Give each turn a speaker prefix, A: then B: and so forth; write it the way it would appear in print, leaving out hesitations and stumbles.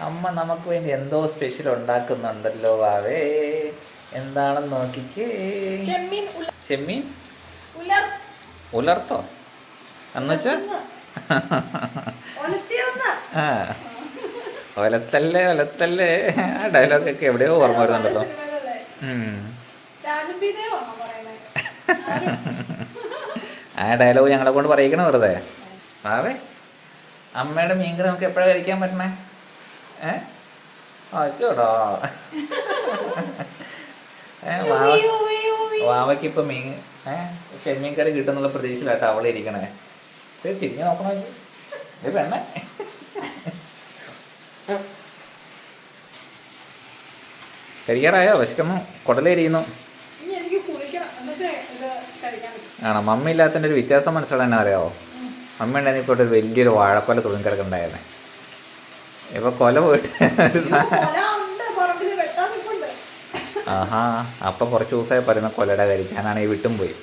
A: അമ്മ നമുക്ക് വേണ്ടി എന്തോ സ്പെഷ്യൽ ഉണ്ടാക്കുന്നുണ്ടല്ലോ വാവേ. എന്താണെന്ന് നോക്കിക്കേ. ചെമ്മീൻ ഉലർത്തോ എന്നുവെച്ചാ ആ ഒലത്തല്ലേ ഒലത്തല്ലേ. ആ ഡയലോഗൊക്കെ എവിടെയോ ഓർമ്മ വരുന്നുണ്ടല്ലോ. ആ ഡയലോഗ് ഞങ്ങളെ കൊണ്ട് പറയിക്കണം വെറുതെ. വാവേ അമ്മയുടെ മീൻകറി നമുക്ക് എപ്പോഴാണ് കഴിക്കാൻ പറ്റണേ? അച്ചോടാ. വാവയ്ക്ക് ഇപ്പൊ ചെമ്മീൻ കറി കിട്ടുന്നുള്ള പ്രതീക്ഷയിലാട്ടോ അവളെ ഇരിക്കണേ. തിരിഞ്ഞു നോക്കണോ ഇത് പെണ്ണേ? കഴിക്കാറായോ? വിശക്കുന്നു, കുടലേരിയുന്നു. ആണോ? മമ്മി ഇല്ലാത്തതിൻ്റെ ഒരു വ്യത്യാസം മനസ്സിലാക്കാൻ അറിയാവോ? മമ്മി ഉണ്ടായിരുന്നു ഇപ്പോൾ ഒരു വലിയൊരു വാഴക്കൊല തുണി കിടക്കുന്നുണ്ടായിരുന്നേ. ഇപ്പൊ കൊല പോയിട്ട് ആഹാ. അപ്പം കുറച്ച് ദിവസമായി പറയുന്ന കൊലയുടെ കാര്യം. ഞാനാണെങ്കിൽ വിട്ടും പോയി.